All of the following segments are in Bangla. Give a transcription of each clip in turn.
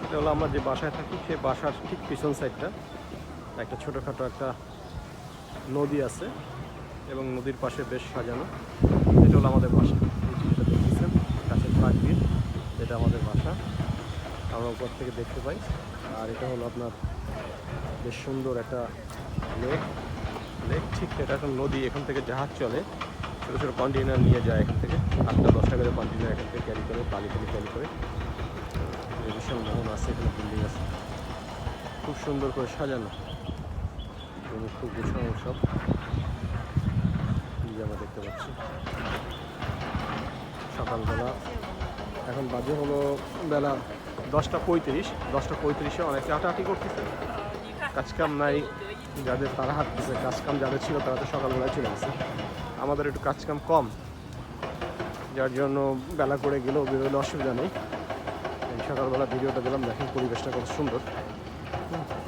এটা হলো আমরা যে বাসায় থাকি সেই বাসার ঠিক পিছন সাইডটা একটা ছোটোখাটো একটা নদী আছে এবং নদীর পাশে বেশ সাজানো। এটা হলো আমাদের বাসা। এই যেটা দেখতেছেন কাছের ট্রাক দিয়ে, এটা আমাদের বাসা, আমরা উপর থেকে দেখতে পাই। আর এটা হলো আপনার বেশ সুন্দর একটা লেক। ঠিক এটা এখন নদী, এখান থেকে জাহাজ চলে, ছোটো ছোটো কন্টেইনার নিয়ে যায় এখান থেকে, 8-10টা করে কন্টেইনার এখান থেকে ক্যারি করে, বালি ক্যারি করে। বিশাল মোহন আছে, এখানে বিল্ডিং আছে, খুব সুন্দর করে সাজানো, খুব গুছানো সব আমরা দেখতে পাচ্ছি। সকালবেলা এখন বাজে হলো বেলা 10:35। অনেকে হাঁটাহাঁটি করতেছে, কাজকাম নাই যাদের, তারা হাঁটতেছে। কাজকাম যাদের ছিল তারা তো সকালবেলায় চলে গেছে। আমাদের একটু কাজকাম কম, যার জন্য বেলা করে গেলেও বেরোলে অসুবিধা নেই। এই সকালবেলা ভিডিওটা দিলাম, দেখেন পরিবেশটা কত সুন্দর।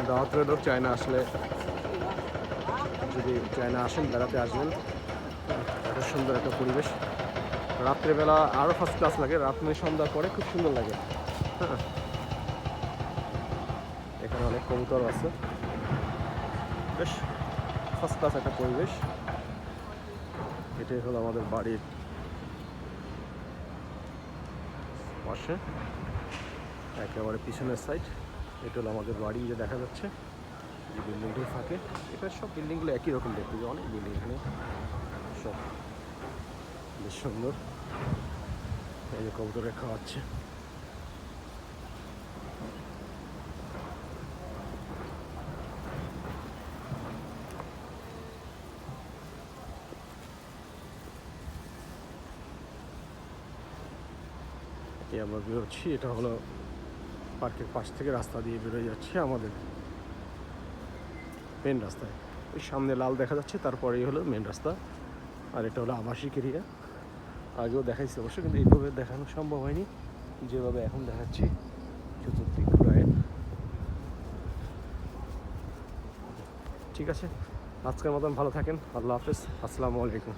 দাওয়াত রইল, চায়না আসলে, যদি চায়না আসেন বেড়াতে আসবেন, এত সুন্দর একটা পরিবেশ। রাত্রেবেলা আরও ফার্স্ট ক্লাস লাগে, সন্ধ্যার পরে খুব সুন্দর লাগে। হ্যাঁ, এখানে অনেক কবুতর আছে, বেশ ফার্স্ট ক্লাস একটা পরিবেশ। এটাই হলো আমাদের বাড়ির পাশে একেবারে পিছনের সাইড। এটা হলো আমাদের বাড়ি, যে দেখা যাচ্ছে যে বিল্ডিংটি থাকে। এটা সব বিল্ডিংগুলো একই রকম দেখতে, যে অনেক বিল্ডিং এখানে সব বেশ সুন্দর। এই যে কবুতরে খাওয়াচ্ছে। আমরা বেরোচ্ছি, এটা হলো পার্কের পাশ থেকে রাস্তা দিয়ে বেরোয় যাচ্ছে আমাদের মেন রাস্তায়। ওই সামনে লাল দেখা যাচ্ছে, তারপরেই হলো মেন রাস্তা। আর এটা হলো আবাসিক এরিয়া। আগেও দেখাইছি অবশ্য, কিন্তু এইভাবে দেখানো সম্ভব হয়নি যেভাবে এখন দেখাচ্ছি। চতুর্দিক ঘুরায়। ঠিক আছে, আজকের মতন ভালো থাকেন। আল্লাহ হাফেজ, আসসালামু আলাইকুম।